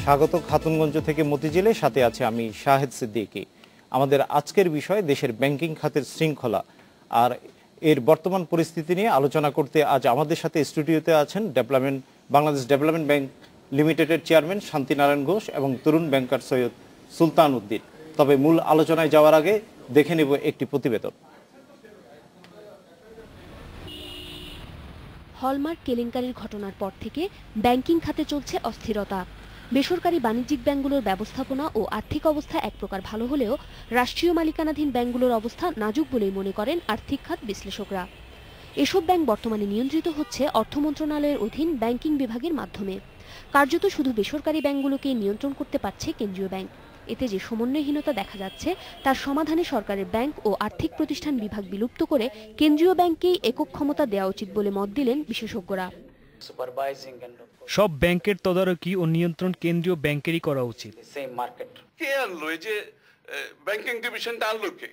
স্বাগত খাতুনগঞ্জ থেকে মতিঝিলে, সাথে আছে আমি শাহেদ সিদ্দিকী। আমাদের আজকের বিষয় দেশের ব্যাংকিং খাতের শৃঙ্খলা আর এর বর্তমান পরিস্থিতি নিয়ে আলোচনা করতে আজ আমাদের সাথে স্টুডিওতে আছেন বাংলাদেশ ডেভেলপমেন্ট ব্যাংক লিমিটেডের চেয়ারম্যান শান্তিনারায়ণ ঘোষ এবং তরুণ ব্যাংকার সৈয়দ সুলতান উদ্দিন। তবে মূল আলোচনায় যাওয়ার আগে দেখে নেব একটি প্রতিবেদন। হলমার্ক কেলেঙ্কারির ঘটনার পর থেকে ব্যাংকিং খাতে চলছে অস্থিরতা। বেসরকারি বাণিজ্যিক ব্যাংকগুলোর ব্যবস্থাপনা ও আর্থিক অবস্থা এক প্রকার ভালো হলেও রাষ্ট্রীয় মালিকানাধীন ব্যাংকগুলোর অবস্থা নাজুক বলেই মনে করেন আর্থিক খাত বিশ্লেষকরা। এসব ব্যাংক বর্তমানে নিয়ন্ত্রিত হচ্ছে অর্থ মন্ত্রণালয়ের অধীন ব্যাংকিং বিভাগের মাধ্যমে। কার্যত শুধু বেসরকারি ব্যাংকগুলোকেই নিয়ন্ত্রণ করতে পারছে কেন্দ্রীয় ব্যাংক। এতে যে সমন্বয়হীনতা দেখা যাচ্ছে তার সমাধানে সরকারের ব্যাংক ও আর্থিক প্রতিষ্ঠান বিভাগ বিলুপ্ত করে কেন্দ্রীয় ব্যাংককেই একক ক্ষমতা দেওয়া উচিত বলে মত দিলেন বিশেষজ্ঞরা। সব ব্যাংকের তদারকি ও নিয়ন্ত্রণ কেন্দ্রীয় ব্যাংকেরই করা উচিত। কে আনলো এই যে ব্যাংকিং ডিভিশনটা আনলো কে?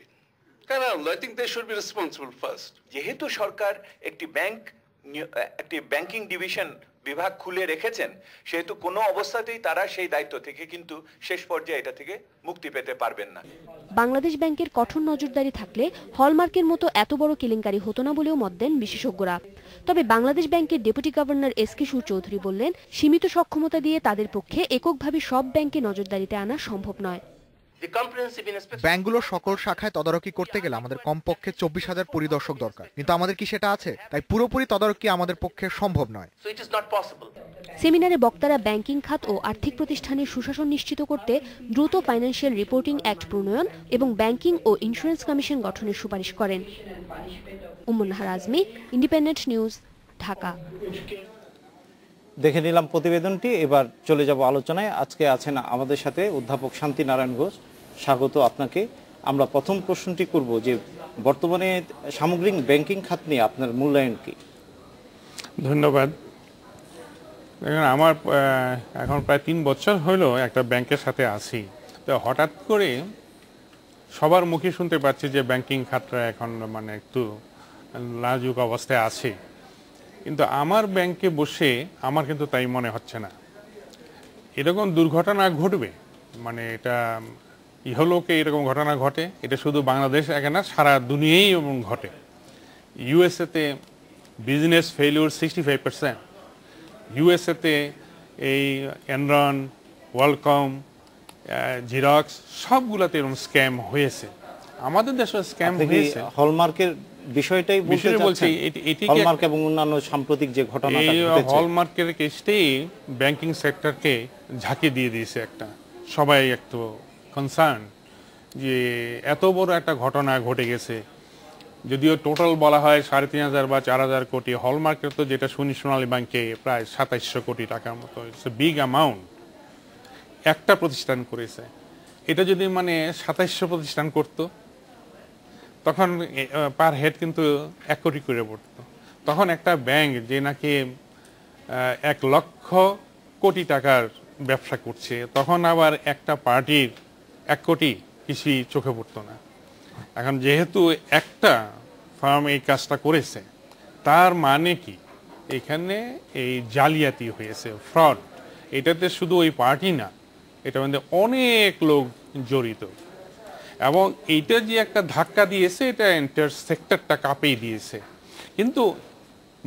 কারা আনলো? I think they should be responsible first. যেহেতু সরকার একটি ব্যাংকিং ডিভিশন বিভাগ খুলে রেখেছেন, সেহেতু কোনো অবস্থাতেই তারা সেই দায়িত্ব থেকে কিন্তু শেষ পর্যায়ে এটা থেকে মুক্তি পেতে পারবেন না। বাংলাদেশ ব্যাংকের কঠোর নজরদারি থাকলে হলমার্কের মতো এত বড় কেলেঙ্কারি হতো না বলেও মত দেন বিশেষজ্ঞরা। তবে বাংলাদেশ ব্যাংকের ডেপুটি গভর্নর এসকে সুর চৌধুরী বললেন, সীমিত সক্ষমতা দিয়ে তাদের পক্ষে এককভাবে সব ব্যাংকে নজরদারিতে আনা সম্ভব নয়। ব্যাংকগুলোর সকল শাখায় তদারকি করতে গেলে আমাদের কমপক্ষে 24,000 পরিদর্শক দরকার, কিন্তু আমাদের কি সেটা আছে? তাই পুরোপুরি তদারকি আমাদের পক্ষে সম্ভব নয়। সেমিনারে বক্তারা ব্যাংকিং খাত ও আর্থিক প্রতিষ্ঠানের সুশাসন নিশ্চিত করতে দ্রুত ফাইন্যান্সিয়াল রিপোর্টিং অ্যাক্ট প্রণয়ন এবং ব্যাংকিং ও ইন্স্যুরেন্স কমিশন গঠনের সুপারিশ করেন। উম্মুন্নাহার আজমি, ইন্ডিপেন্ডেন্ট নিউজ, ঢাকা। দেখে নিলাম প্রতিবেদনটি, এবার চলে যাব আলোচনায়। আজকে আছেন আমাদের সাথে অধ্যাপক শান্তিনারায়ণ ঘোষ। স্বাগত আপনাকে। আমরা প্রথম প্রশ্নটি করব যে বর্তমানে সামগ্রিক ব্যাংকিং খাত নিয়ে আপনার মূল্যায়ন কি? ধন্যবাদ। আমার এখন প্রায় 3 বছর হলো একটা ব্যাংকের সাথে আছি। তো হঠাৎ করে সবার মুখে শুনতে পাচ্ছি যে ব্যাংকিং খাতটা এখন মানে একটু নাজুক অবস্থায় আছে, কিন্তু আমার ব্যাংকে বসে আমার কিন্তু তাই মনে হচ্ছে না। এরকম দুর্ঘটনা ঘটবে মানে এটা ইহলোকে এরকম ঘটনা ঘটে, এটা শুধু বাংলাদেশ একে না, সারা দুনিয়ায় এবং ঘটে। ইউএসএতে বিজনেস ফেলিউর 65%, ইউএসএতে এই এনরন, ওয়ালকম, জিরক্স সবগুলোতে এরকম স্ক্যাম হয়েছে। আমাদের দেশে স্ক্যাম হয়েছে। হলমার্কের বিষয়টাই বলছি, হলমার্ক এবং অন্যান্য সাম্প্রতিক যে ঘটনা, এই হলমার্কের কেসটাই ব্যাংকিং সেক্টরকে ঝাঁকি দিয়ে দিয়েছে একটা। সবাই একটু কনসার্ন যে এত বড় একটা ঘটনা ঘটে গেছে। যদিও টোটাল বলা হয় 3,500 বা 4,000 কোটি, হলমার্কের তো যেটা শুনি সোনালী ব্যাংকে প্রায় 2700 কোটি টাকার মতো। It's a big amount. একটা প্রতিষ্ঠান করেছে। এটা যদি মানে 2700 প্রতিষ্ঠান করতো তখন পার হেড কিন্তু 1 কোটি করে পড়তো। তখন একটা ব্যাংক যে নাকি 1 লক্ষ কোটি টাকার ব্যবসা করছে, তখন আবার একটা পার্টির 1 কোটি কিছুই চোখে পড়তো না। এখন যেহেতু একটা ফার্ম এই কাজটা করেছে, তার মানে কি এখানে এই জালিয়াতি হয়েছে, ফ্রড। এটাতে শুধু ওই পার্টি না, এটা মধ্যে অনেক লোক জড়িত। এবং এইটা যে একটা ধাক্কা দিয়েছে, এটা এন্টার সেক্টরটা কাঁপিয়ে দিয়েছে। কিন্তু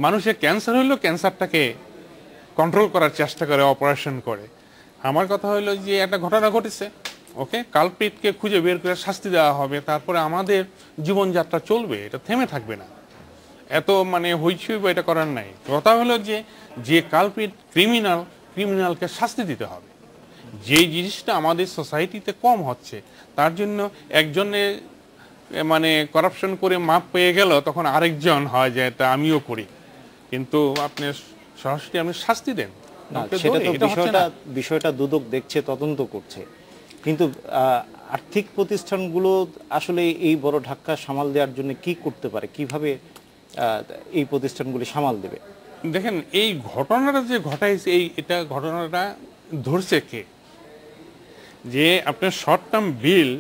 মানুষের ক্যান্সার হইলেও ক্যান্সারটাকে কন্ট্রোল করার চেষ্টা করে, অপারেশন করে। আমার কথা হলো যে একটা ঘটনা ঘটেছে, ওকে, কালপ্রিটকে খুঁজে বের করে শাস্তি দেওয়া হবে, তারপরে আমাদের জীবনযাত্রা চলবে, এটা থেমে থাকবে না। এত মানে হইচই বা এটা করার নাই। কথা হলো যে কালপ্রিট ক্রিমিনালকে শাস্তি দিতে হবে। যে জিনিসটা আমাদের সোসাইটিতে কম হচ্ছে, তার জন্য একজনে মানে করাপশন করে মাপ পেয়ে গেল, তখন আরেকজন হয় যে এটা আমিও করি, কিন্তু আপনি সরাসরি আপনি শাস্তি দেন। সেটা তো বিষয়টা দুদক দেখছে, তদন্ত করছে, কিন্তু আর্থিক প্রতিষ্ঠানগুলো আসলে এই বড় ধাক্কা সামাল দেওয়ার জন্য কি করতে পারে, কিভাবে এই প্রতিষ্ঠানগুলি সামাল দেবে? দেখেন, এই ঘটনাটা যে ঘটাইছে, এটা ঘটনাটা ধরছে কে? যে আপনার শর্ট টার্ম বিল,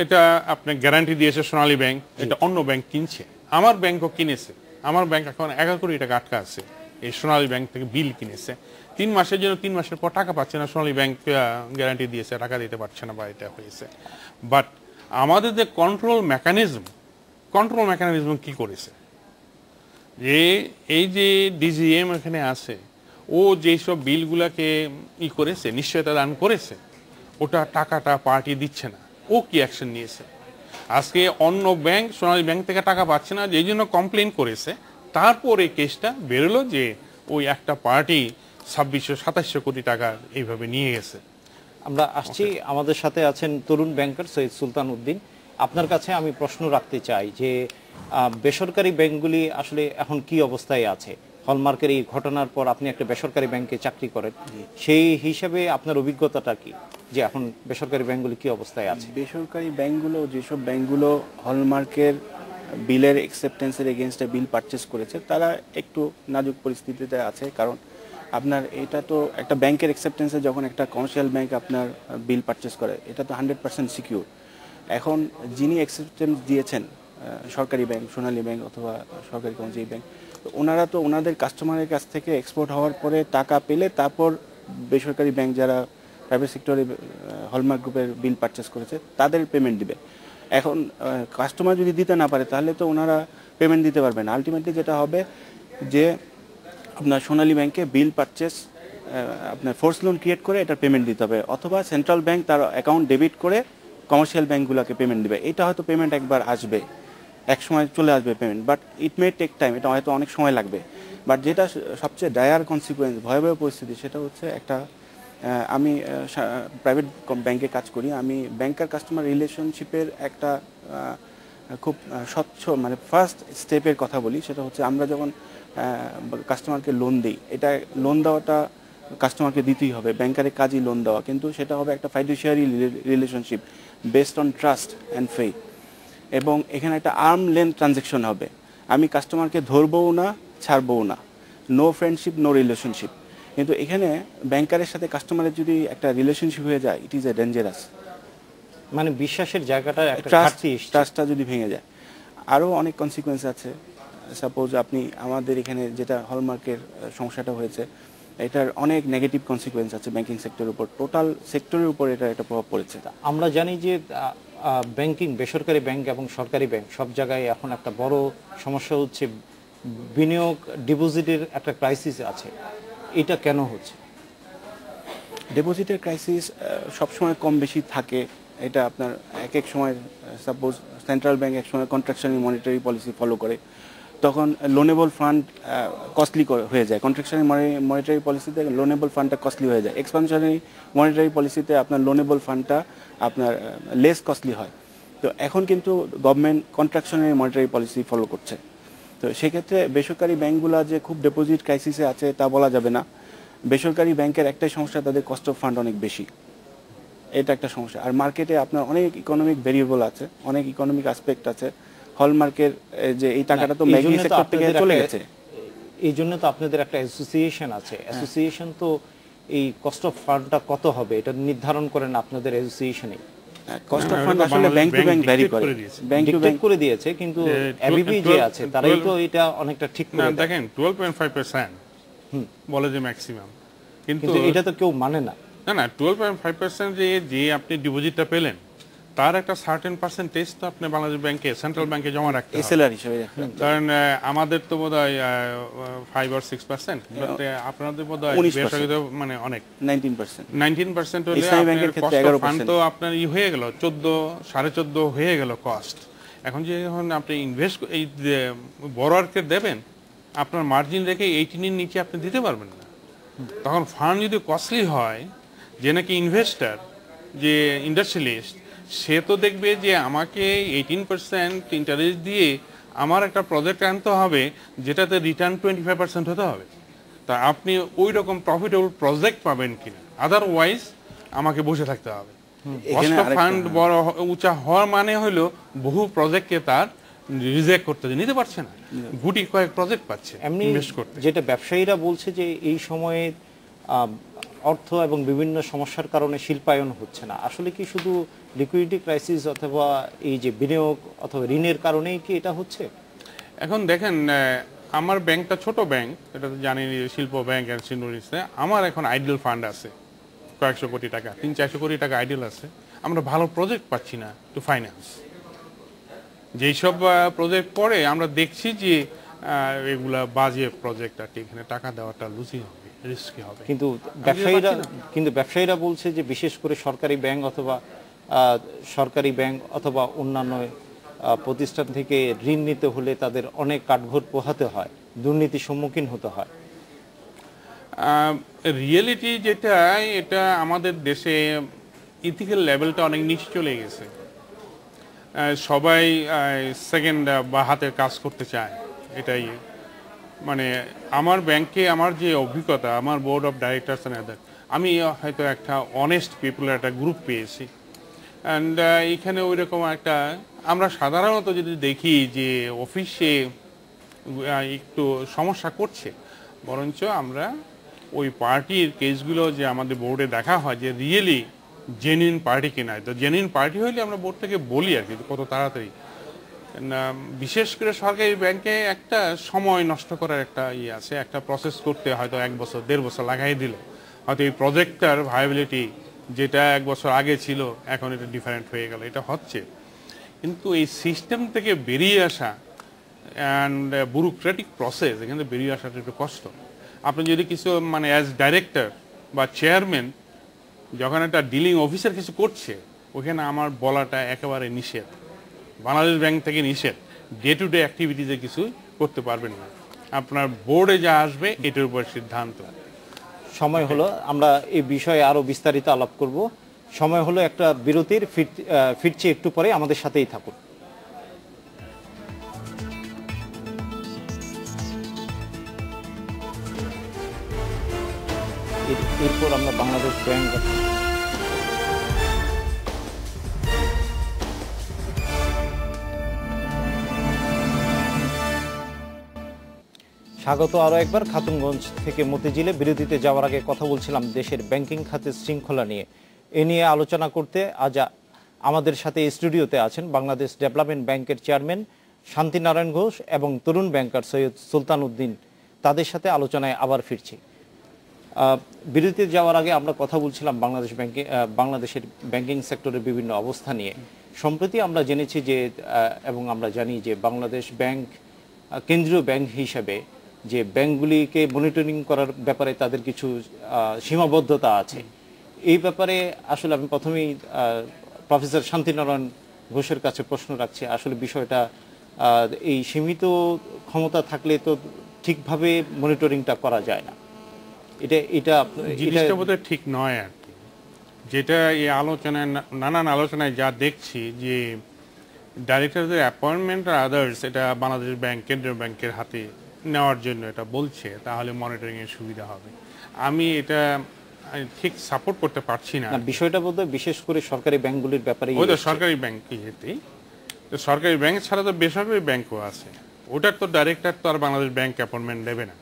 এটা আপনি গ্যারান্টি দিয়েছে সোনালী ব্যাংক, এটা অন্য ব্যাংক কিনছে, আমার ব্যাংকও কিনেছে। আমার ব্যাংক এখন 11 কোটি টাকা আটকা আছে এই সোনালী ব্যাংক থেকে বিল কিনেছে 3 মাসের জন্য, 3 মাসের পর টাকা পাচ্ছে না, সোনালী ব্যাংক গ্যারান্টি দিয়েছে টাকা দিতে পারছে না বা এটা হয়েছে। বাট আমাদের যে কন্ট্রোল মেকানিজম কি করেছে, যে এই যে ডিজিএম এখানে আছে, ও যেসব বিলগুলাকে করেছে, নিশ্চয়তা দান করেছে, ওটা টাকাটা পার্টি দিচ্ছে না, ও কি অ্যাকশন নিয়েছে? আজকে অন্য ব্যাংক সোনালী ব্যাংক থেকে টাকা পাচ্ছে না, যেই জন্য কমপ্লেন করেছে, তারপরে কেসটা বেরোলো যে ওই একটা পার্টি 2600-2700 কোটি টাকা এইভাবে নিয়ে গেছে। আমরা আসছি, আমাদের সাথে আছেন তরুণ ব্যাংকার সৈয়দ সুলতান উদ্দিন। আপনার কাছে আমি প্রশ্ন রাখতে চাই যে বেসরকারি ব্যাংকগুলি আসলে এখন কি অবস্থায় আছে? হলমার্কের এই ঘটনার পর আপনি একটা বেসরকারি ব্যাংকে চাকরি করেন, সেই হিসাবে আপনার অভিজ্ঞতাটা কি, যে এখন বেসরকারি ব্যাংকগুলি কি অবস্থায় আছে? বেসরকারি ব্যাংকগুলো, যেসব ব্যাংকগুলো হলমার্কের বিলের অ্যাকসেপ্টেন্সের এগেনস্টে বিল পারচেস করেছে, তারা একটু নাজুক পরিস্থিতিতে আছে। কারণ আপনার এটা তো একটা ব্যাংকের অ্যাকসেপ্টেন্সে, যখন একটা কমার্শিয়াল ব্যাংক আপনার বিল পারচেস করে, এটা তো 100% সিকিউর। এখন যিনি অ্যাকসেপ্টেন্স দিয়েছেন, সরকারি ব্যাংক, সোনালী ব্যাংক অথবা সরকারি কোনো যেই ব্যাংক, তো ওনারা তো ওনাদের কাস্টমারের কাছ থেকে এক্সপোর্ট হওয়ার পরে টাকা পেলে তারপর বেসরকারি ব্যাংক যারা প্রাইভেট সেক্টরে হলমার্ক গ্রুপের বিল পারচেস করেছে তাদের পেমেন্ট দিবে। এখন কাস্টমার যদি দিতে না পারে তাহলে তো ওনারা পেমেন্ট দিতে পারবে না। আলটিমেটলি যেটা হবে যে আপনার সোনালী ব্যাংকে বিল পারচেস আপনার ফোর্স লোন ক্রিয়েট করে এটার পেমেন্ট দিতে হবে, অথবা সেন্ট্রাল ব্যাংক তার অ্যাকাউন্ট ডেবিট করে কমার্শিয়াল ব্যাংকগুলোকে পেমেন্ট দিবে। এটা হয়তো পেমেন্ট একবার আসবে, এক সময় চলে আসবে payment, but it may take time, এটা হয়তো অনেক সময় লাগবে। বাট যেটা সবচেয়ে ডায়ার কনসিকুয়েন্স, ভয়াবহ পরিস্থিতি, সেটা হচ্ছে একটা আমি প্রাইভেট ব্যাংকে কাজ করি, আমি ব্যাংকার কাস্টমার রিলেশনশিপের একটা খুব স্বচ্ছ মানে ফার্স্ট স্টেপের কথা বলি। সেটা হচ্ছে আমরা যখন কাস্টমারকে লোন দিই, এটা লোন দেওয়াটা কাস্টমারকে দিতেই হবে, ব্যাংকারের কাজই লোন দেওয়া, কিন্তু সেটা হবে একটা fiduciary relationship based on trust and faith. এবং এখানে একটা আর্ম লেন্থ ট্রানজ্যাকশন হবে, আমি কাস্টমারকে ধরবও না ছাড়বও না, নো ফ্রেন্ডশিপ নো রিলেশনশিপ। কিন্তু এখানে ব্যাংকারের সাথে কাস্টমারের যদি একটা রিলেশনশিপ হয়ে যায়, ইট ইজ এ ডেঞ্জারাস, মানে বিশ্বাসের জায়গাটা একটা ট্রাস্টটা যদি ভেঙে যায়। আরও অনেক কনসিকুয়েন্স আছে। সাপোজ আপনি আমাদের এখানে যেটা হলমার্কের সমস্যাটা হয়েছে, এটার অনেক নেগেটিভ কনসিকুয়েন্স আছে ব্যাংকিং সেক্টরের উপর, টোটাল সেক্টরের উপর এটা একটা প্রভাব পড়েছে। আমরা জানি যে ব্যাংকিং, বেসরকারি ব্যাংক এবং সরকারি ব্যাংক সব জায়গায় এখন একটা বড় সমস্যা হচ্ছে বিনিয়োগ, ডিপোজিটের একটা ক্রাইসিস আছে। এটা কেন হচ্ছে? ডিপোজিটের ক্রাইসিস সবসময় কম বেশি থাকে। এটা আপনার এক এক সময়, সাপোজ সেন্ট্রাল ব্যাংক এক সময় কন্ট্রাকশনারি মনিটারি পলিসি ফলো করে, তখন লোনেবল ফান্ড কস্টলি হয়ে যায়। কন্ট্রাকশনারি মনিটারি পলিসিতে লোনেবল ফান্ডটা কস্টলি হয়ে যায়, এক্সপানশনারি মনিটারি পলিসিতে আপনার লোনেবল ফান্ডটা আপনার লেস কস্টলি হয়। তো এখন কিন্তু government contractionary monetary policy follow করছে। তো সেক্ষেত্রে বেসরকারি ব্যাংকগুলো যে খুব ডিপোজিট ক্রাইসিসে আছে তা বলা যাবে না। বেসরকারি ব্যাংকের একটাই সমস্যা, তাদের কস্ট অফ ফান্ড অনেক বেশি, এটা একটা সমস্যা। আর মার্কেটে আপনার অনেক ইকোনমিক ভেরিয়েবল আছে, অনেক ইকোনমিক অ্যাসপেক্ট আছে। হলমার্কের যে এই টাকাটা তো ব্যাংকিং সেক্টর থেকে চলে গেছে, এই জন্য তো আপনাদের একটা অ্যাসোসিয়েশন আছে। অ্যাসোসিয়েশন তো এই কস্ট অফ ফান্ডটা কত হবে এটা নির্ধারণ করেন আপনাদের অ্যাসোসিয়েশনে। কস্ট অফ ফান্ড আসলে ব্যাংক টু ব্যাংক ভ্যারি করে, ব্যাংক টু ব্যাংক করে দিয়েছে, কিন্তু এবিবি যে আছে তারাই তো এটা অনেকটা ঠিক করে দেয়। দেখেন 12.5% বলে যে ম্যাক্সিমাম, কিন্তু এটা তো কেউ মানে না। না 12.5% যে আপনি ডিপোজিটটা পেলেন, তার একটা সার্টেন পার্সেন্টেজ তো আপনি বাংলাদেশ ব্যাংকে, সেন্ট্রাল ব্যাংকে জমা রাখতে হবে এসএলআর হিসেবে। কারণ আমাদের তো বোধহয় 5 or 6%, আপনাদের বোধহয় মানে অনেক 19% হলে ফান্ড তো আপনার হয়ে গেল 14.5 হয়ে গেল কস্ট। এখন যখন আপনি ইনভেস্ট এই বড়োয়ারকে দেবেন, আপনার মার্জিন রেখে 18 এর নিচে আপনি দিতে পারবেন না। তখন ফান্ড যদি কস্টলি হয়, যে নাকি ইনভেস্টার, যে ইন্ডাস্ট্রিয়ালিস্ট, সে তো দেখবে যে আমাকে 18% ইন্টারেস্ট দিয়ে আমার একটা প্রজেক্ট আনতে হবে যেটাতে রিটার্ন 25% হতে হবে। তা আপনি ওই রকম প্রফিটেবল প্রজেক্ট পাবেন কিনা, আদারওয়াইজ আমাকে বসে থাকতে হবে। কস্ট অফ ফান্ড বড় উঁচা হওয়ার মানে হলো বহু প্রজেক্টকে তার রিজেক্ট করতে নিতে পারছে না, গুটি কয়েক প্রজেক্ট পাচ্ছে ইনভেস্ট করতে। যেটা ব্যবসায়ীরা বলছে যে এই সময়ে অর্থ এবং বিভিন্ন সমস্যার কারণে শিল্পায়ন হচ্ছে না। আসলে কি শুধু লিকুইডিটি ক্রাইসিস অথবা এই যে বিনিয়োগ অথবা ঋণের কারণেই কি এটা হচ্ছে? এখন দেখেন আমার ব্যাংকটা ছোট ব্যাংক, এটা তো জানেন, শিল্প ব্যাংক আর সিন্ডোনিসে আমার এখন আইডিয়াল ফান্ড আছে কয়েকশো কোটি টাকা, 300-400 কোটি টাকা আইডিয়াল আছে। আমরা ভালো প্রজেক্ট পাচ্ছি না টু ফাইন্যান্স। যেসব প্রজেক্ট পড়ে আমরা দেখছি যে এগুলা বাজে প্রজেক্ট, আর কি এখানে টাকা দেওয়াটা লুজিং হবে, রিস্কি হবে। কিন্তু ব্যবসায়ীরা বলছে যে বিশেষ করে সরকারি ব্যাংক অথবা অন্যান্য প্রতিষ্ঠান থেকে ঋণ নিতে হলে তাদের অনেক কাঠঘর পোহাতে হয়, দুর্নীতির সম্মুখীন হতে হয়। রিয়েলিটি যেটা, এটা আমাদের দেশে ইথিক্যাল লেভেলটা অনেক নিচে চলে গেছে। সবাই সেকেন্ড বা হাতের কাজ করতে চায়, এটাই। মানে আমার ব্যাংকে আমার যে অভিজ্ঞতা, আমার বোর্ড অফ ডাইরেক্টরস আমি হয়তো একটা অনেস্ট পিপলের একটা গ্রুপ পেয়েছি। অ্যান্ড এখানে ওই রকম একটা, আমরা সাধারণত যদি দেখি যে অফিসে একটু সমস্যা করছে, বরঞ্চ আমরা ওই পার্টির কেসগুলো যে আমাদের বোর্ডে দেখা হয় যে রিয়েলি জেনুইন পার্টি কিনা। তো জেনুইন পার্টি হইলে আমরা বোর্ড থেকে বলি আর কি কত তাড়াতাড়ি। বিশেষ করে সরকারি ব্যাংকে একটা সময় নষ্ট করার একটা ইয়ে আছে, একটা প্রসেস করতে হয়তো 1 বছর 1.5 বছর লাগাই দিল, হয়তো এই প্রজেক্টটার ভায়াবিলিটি যেটা 1 বছর আগে ছিল এখন এটা ডিফারেন্ট হয়ে গেল, এটা হচ্ছে। কিন্তু এই সিস্টেম থেকে বেরিয়ে আসা অ্যান্ড ব্যুরোক্রেটিক প্রসেস, এখান থেকে বেরিয়ে আসাটা একটু কষ্ট। আপনি যদি কিছু মানে অ্যাজ ডাইরেক্টর বা চেয়ারম্যান যখন একটা ডিলিং অফিসার কিছু করছে, ওখানে আমার বলাটা একেবারে নিষেধ, বাংলাদেশ ব্যাংক থেকে নিষেধ। ডে টু ডে অ্যাক্টিভিটিতে কিছু করতে পারবেন না, আপনার বোর্ডে যা আসবে এটার উপর সিদ্ধান্ত। সময় হলো, আমরা এই বিষয়ে আরো বিস্তারিত আলাপ করব। সময় হলো একটা বিরতির, ফিরছি একটু পরে, আমাদের সাথেই থাকুন। এরপর আমরা বাংলাদেশ ব্যাংক স্বাগত আরো একবার খাতুনগঞ্জ থেকে মতিঝিলে। বিরতিতে যাওয়ার আগে কথা বলছিলাম দেশের ব্যাংকিং খাতের শৃঙ্খলা নিয়ে। এ নিয়ে আলোচনা করতে আজ আমাদের সাথে স্টুডিওতে আছেন বাংলাদেশ ডেভেলপমেন্ট ব্যাংকের চেয়ারম্যান শান্তি নারায়ণ ঘোষ এবং তরুণ ব্যাংকার সৈয়দ সুলতান উদ্দিন। তাদের সাথে আলোচনায় আবার ফিরছি। বিরতিতে যাওয়ার আগে আমরা কথা বলছিলাম বাংলাদেশের ব্যাংকিং সেক্টরের বিভিন্ন অবস্থা নিয়ে। সম্প্রতি আমরা জেনেছি যে, এবং আমরা জানি যে বাংলাদেশ ব্যাংক কেন্দ্রীয় ব্যাংক হিসাবে যে ব্যাংকগুলিকে মনিটরিং করার ব্যাপারে তাদের কিছু সীমাবদ্ধতা আছে। এই ব্যাপারে আসলে আমি প্রথমেই প্রফেসর শান্তিনারায়ণ ঘোষের কাছে প্রশ্ন রাখছি, আসলে বিষয়টা এই সীমিত ক্ষমতা থাকলে তো ঠিকভাবে মনিটরিংটা করা যায় না, এটা জিনিসটা বোধহয় ঠিক নয় আর কি। যেটা এই আলোচনায়, নানান আলোচনায় যা দেখছি যে ডাইরেক্টরদের অ্যাপয়েন্টমেন্ট আর আদার্স, এটা বাংলাদেশ ব্যাংক কেন্দ্রীয় ব্যাংকের হাতে নেওয়ার জন্য এটা বলছে, তাহলে মনিটরিং এর সুবিধা হবে। আমি এটা ঠিক সাপোর্ট করতে পারছি না। বিষয়টা বোধহয় বিশেষ করে সরকারি ব্যাংকগুলির ব্যাপারে, ওই তো সরকারি ব্যাংক ইয়েতেই, সরকারি ব্যাংক ছাড়া তো বেসরকারি ব্যাংকও আছে, ওটার তো ডাইরেক্টর তো আর বাংলাদেশ ব্যাংক অ্যাপয়েন্টমেন্ট দেবে না।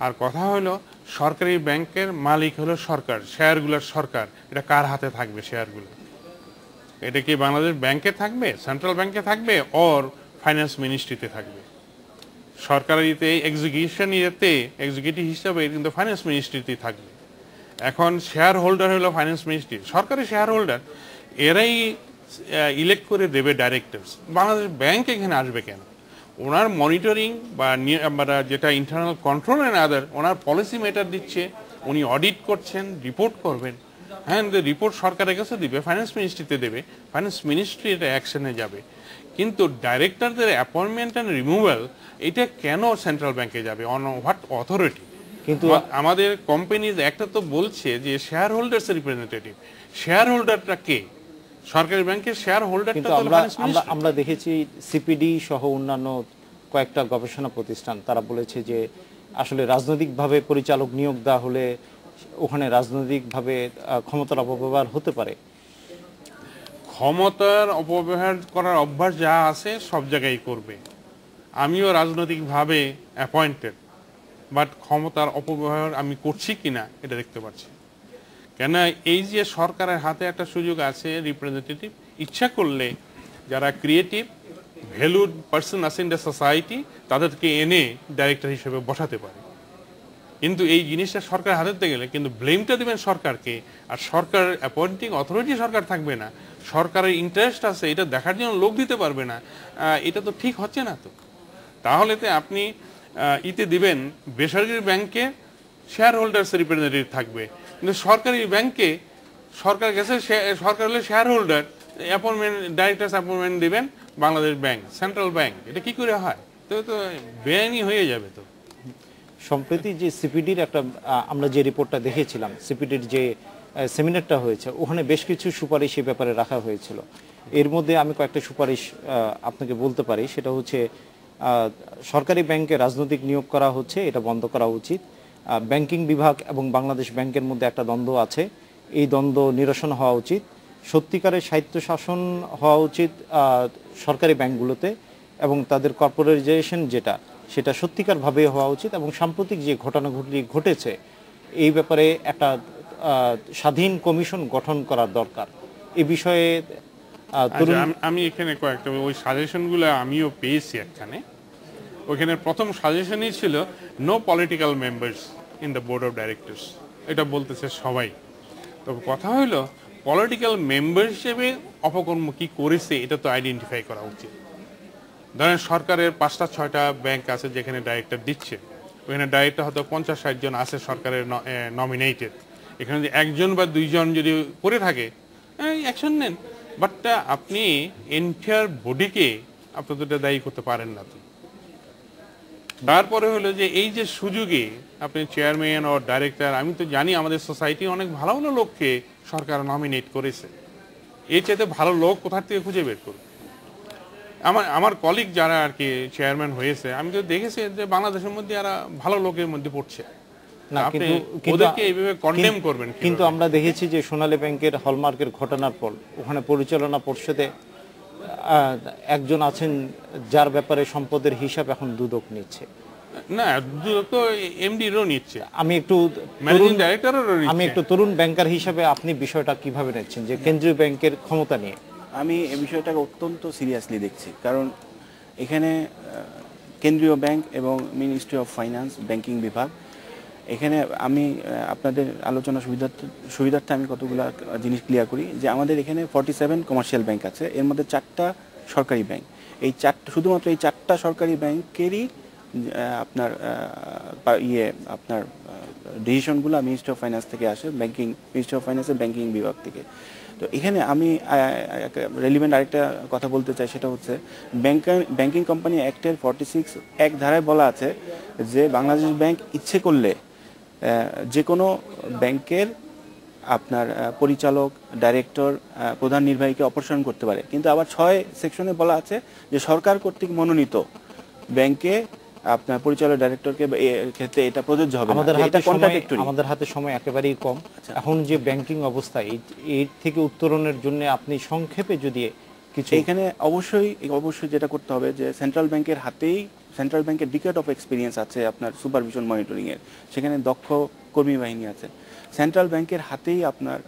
আর কথা হলো সরকারি ব্যাংকের মালিক হলো সরকার, শেয়ারগুলোর সরকার, এটা কার হাতে থাকবে শেয়ারগুলো? এটা কি বাংলাদেশ ব্যাংকে থাকবে, সেন্ট্রাল ব্যাংকে থাকবে, ওর ফাইন্যান্স মিনিস্ট্রিতে থাকবে? সরকারের এক্সিকিউটিভ হিসাবে কিন্তু ফাইন্যান্স মিনিস্ট্রিতেই থাকবে। এখন শেয়ার হোল্ডার হলো ফাইন্যান্স মিনিস্ট্রি, সরকারি শেয়ার হোল্ডার, এরাই ইলেক্ট করে দেবে ডাইরেক্টরস। বাংলাদেশ ব্যাংক এখানে আসবে কেন? ওনার মনিটরিং বা যেটা ইন্টারনাল কন্ট্রোল এন্ড আদার, ওনার পলিসি মেটার দিচ্ছে, উনি অডিট করছেন, রিপোর্ট করবেন। হ্যাঁ, রিপোর্ট সরকারের কাছে দিবে, ফাইন্যান্স মিনিস্ট্রিতে দেবে, ফাইন্যান্স মিনিস্ট্রি এটা অ্যাকশনে যাবে। কিন্তু ডাইরেক্টরদের অ্যাপয়েন্টমেন্ট অ্যান্ড রিমুভাল এটা কেন সেন্ট্রাল ব্যাংকে যাবে? On what authority? কিন্তু আমাদের কোম্পানিজ একটা তো বলছে যে শেয়ার হোল্ডার্স রিপ্রেজেন্টেটিভ, শেয়ার হোল্ডারটা কে? সরকারি ব্যাংকের শেয়ার হোল্ডারটা তো আমরা দেখেছি সিপিডি সহ অন্যান্য কয়েকটা গবেষণা প্রতিষ্ঠান, তারা বলেছে যে আসলে রাজনৈতিকভাবে পরিচালক নিয়োগ দেওয়া হলে ওখানে রাজনৈতিকভাবে ক্ষমতার অপব্যবহার হতে পারে। ক্ষমতার অপব্যবহার করার অভ্যাস যা আছে সব জায়গায় করবে। আমিও রাজনৈতিকভাবে অ্যাপয়েন্টেড, বাট ক্ষমতার অপব্যবহার আমি করছি কিনা এটা দেখতে পাচ্ছি। কেন এই যে সরকারের হাতে একটা সুযোগ আছে, রিপ্রেজেন্টেটিভ ইচ্ছা করলে যারা ক্রিয়েটিভ ভ্যালুড পার্সন আছে ইন দ্য সোসাইটি, তাদেরকে এনে ডাইরেক্টর হিসেবে বসাতে পারে। কিন্তু এই জিনিসটা সরকার হাতে গেলে কিন্তু ব্লেমটা দেবেন সরকারকে, আর সরকার অ্যাপয়েন্টিং অথরিটি সরকার থাকবে না, সরকারের ইন্টারেস্ট আছে এটা দেখার জন্য লোক দিতে পারবে না, এটা তো ঠিক হচ্ছে না। তো তাহলে তো আপনি ইতে দিবেন বেসরকারি ব্যাংকে শেয়ার হোল্ডার্স রিপ্রেজেন্টেটিভ থাকবে, কিন্তু সরকারি ব্যাংকে সরকার গেছে, সরকার হলে share holder, appointment directors appointment দিবেন বাংলাদেশ ব্যাংক, সেন্ট্রাল ব্যাংক। এটা কি করে হয়? তো তো বেআইনি হয়ে যাবে। তো সম্প্রতি যে সিপিডির একটা আমরা যে রিপোর্টটা দেখেছিলাম, সিপিডির যে সেমিনারটা হয়েছে, ওখানে বেশ কিছু সুপারিশ এই ব্যাপারে রাখা হয়েছিল। এর মধ্যে আমি কয়েকটা সুপারিশ আপনাকে বলতে পারি। সেটা হচ্ছে সরকারি ব্যাংকে রাজনৈতিক নিয়োগ করা হচ্ছে, এটা বন্ধ করা উচিত। ব্যাংকিং বিভাগ এবং বাংলাদেশ ব্যাংকের মধ্যে একটা দ্বন্দ্ব আছে, এই দ্বন্দ্ব নিরসন হওয়া উচিত। সত্যিকারের স্বায়ত্তশাসন হওয়া উচিত সরকারি ব্যাংকগুলোতে, এবং তাদের কর্পোরেটাইজেশন যেটা, সেটা সত্যিকারভাবে হওয়া উচিত। এবং সাম্প্রতিক যে ঘটনাগুলি ঘটেছে এই ব্যাপারে একটা স্বাধীন কমিশন গঠন করার দরকার। এই বিষয়ে আমি এখানে কয়েকটা ওই সাজেশনগুলো আমিও পেয়েছি। এখানে ওখানে প্রথম সাজেশনই ছিল no political members in the board of directors, এটা বলতেছে সবাই। তবে কথা হলো পলিটিক্যাল মেম্বার হিসেবে অপকর্ম কি করেছে এটা তো আইডেন্টিফাই করা উচিত। ধরেন সরকারের 5-6টা ব্যাংক আছে যেখানে ডাইরেক্টর দিচ্ছে, ওখানে ডাইরেক্টর হয়তো 50-60 জন আছে সরকারের নমিনেটেড। এখানে যদি 1 জন বা 2 জন যদি করে থাকে অ্যাকশন নেন, বাট আপনি এন্টায়ার বডিকে আপনি তো দায়ী করতে পারেন না। তো তারপরে হলো যে এই যে সুযোগে আপনি চেয়ারম্যান ও ডাইরেক্টর, আমি তো জানি আমাদের সোসাইটি অনেক ভালো ভালো লোককে সরকার নমিনেট করেছে, এর চাইতে ভালো লোক কোথা থেকে খুঁজে বের করবে? আমার কলিগ যারা আর কি চেয়ারম্যান হয়েছে, আমি তো দেখেছি যে বাংলাদেশের মধ্যে এরা ভালো লোকের মধ্যে পড়ছে না। আপনি ওদেরকে এইভাবে কন্ডেম করবেন? কিন্তু আমরা দেখেছি যে সোনালী ব্যাংকের হলমার্কের ঘটনার পর ওখানে পরিচালনা পর্ষদে একজন আছেন যার ব্যাপারে সম্পদের হিসাব এখন দুদক নিচ্ছে। না, দুদক তো এমডিরও নিচ্ছে। আমি একটু তরুণ ব্যাংকার হিসাবে আপনি বিষয়টা কিভাবে নিচ্ছেন যে কেন্দ্রীয় ব্যাংকের ক্ষমতা নিয়ে? আমি এই বিষয়টাকে অত্যন্ত সিরিয়াসলি দেখছি, কারণ এখানে কেন্দ্রীয় ব্যাংক এবং মিনিস্ট্রি অফ ফাইন্যান্স, ব্যাংকিং বিভাগ, এখানে আমি আপনাদের আলোচনা সুবিধার্থে আমি কতগুলো জিনিস ক্লিয়ার করি যে আমাদের এখানে 47 কমার্শিয়াল ব্যাংক আছে, এর মধ্যে 4টা সরকারি ব্যাংক। এই শুধুমাত্র এই 4টা সরকারি ব্যাংকেরই আপনার আপনার ডিসিশনগুলো মিনিস্ট্রি অফ ফাইন্যান্স থেকে আসে, মিনিস্ট্রি অফ ফাইন্যান্সের ব্যাংকিং বিভাগ থেকে। তো এখানে আমি রেলিভেন্ট আরেকটা কথা বলতে চাই, সেটা হচ্ছে ব্যাংকিং কোম্পানি অ্যাক্টের 46 এক ধারায় বলা আছে যে বাংলাদেশ ব্যাংক ইচ্ছে করলে যে কোনো ব্যাংকের আপনার পরিচালক, ডাইরেক্টর, প্রধান নির্বাহীকে অপসারণ করতে পারে। কিন্তু আবার 6 সেকশনে বলা আছে যে সরকার কর্তৃক মনোনীত ব্যাংকে আপনার পরিচালক, ডাইরেক্টরকে ক্ষেত্রে এটা প্রযোজ্য হবে। আমাদের হাতে সময় একেবারেই কম। এখন যে ব্যাংকিং অবস্থা, এর থেকে উত্তরণের জন্য আপনি সংক্ষেপে যদি কিছু। এখানে অবশ্যই যেটা করতে হবে যে সেন্ট্রাল ব্যাংকের ডিকেড অফ এক্সপিরিয়েন্স আছে আপনার সুপারভিশন মনিটরিং এর, সেখানে দক্ষ কর্মী বাহিনী আছে। সেন্ট্রাল ব্যাংকের হাতেই আপনার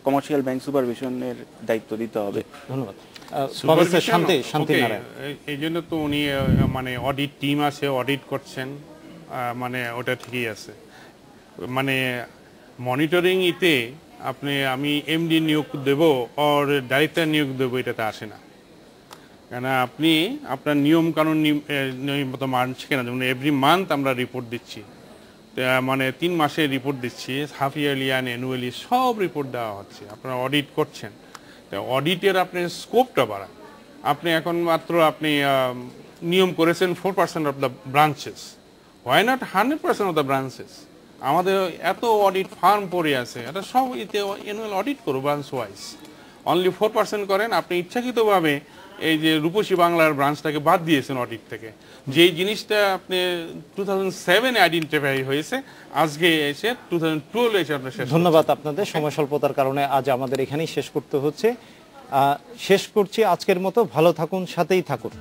কমার্শিয়াল ব্যাংক সুপারভিশনের দায়িত্ব দিতে হবে। ধন্যবাদ। এই জন্য তো উনি মানে অডিট টিম আছে, অডিট করছেন, মানে ওটা ঠিকই আছে। মানে মনিটরিং ইতে আমি এমডি নিয়োগ দেব আর ডাইরেক্টর নিয়োগ দেব, এটাতে আসে না। কেন আপনি আপনার নিয়ম কানুন নিয়মিত মানছে কেনা, যেমন এভরি মান্থ আমরা রিপোর্ট দিচ্ছি, মানে 3 মাসে রিপোর্ট দিচ্ছি, হাফ ইয়ারলি অ্যান্ড অ্যানুয়ালি সব রিপোর্ট দেওয়া হচ্ছে, আপনারা অডিট করছেন। অডিটের আপনি স্কোপটা বাড়ান। আপনি এখন মাত্র আপনি নিয়ম করেছেন 4% of the branches, why not 100% of the branches? আমাদের এত অডিট ফার্ম পড়ে আছে, এটা সব এতে অ্যানুয়াল অডিট করো ব্রাঞ্চ ওয়াইজ। অনলি 4% করেন। আপনি ইচ্ছাকৃতভাবে এই যে রূপসী বাংলার ব্রাঞ্চটাকে বাদ দিয়েছেন অডিট থেকে, যেই জিনিসটা আপনি 2007 আইডেন্টিফাই হয়েছে, আজকে এসে 2012 এসে আপনার শেষ। ধন্যবাদ আপনাদের। সময় স্বল্পতার কারণে আজ আমাদের এখানেই শেষ করতে হচ্ছে। শেষ করছি আজকের মতো। ভালো থাকুন, সাথেই থাকুন।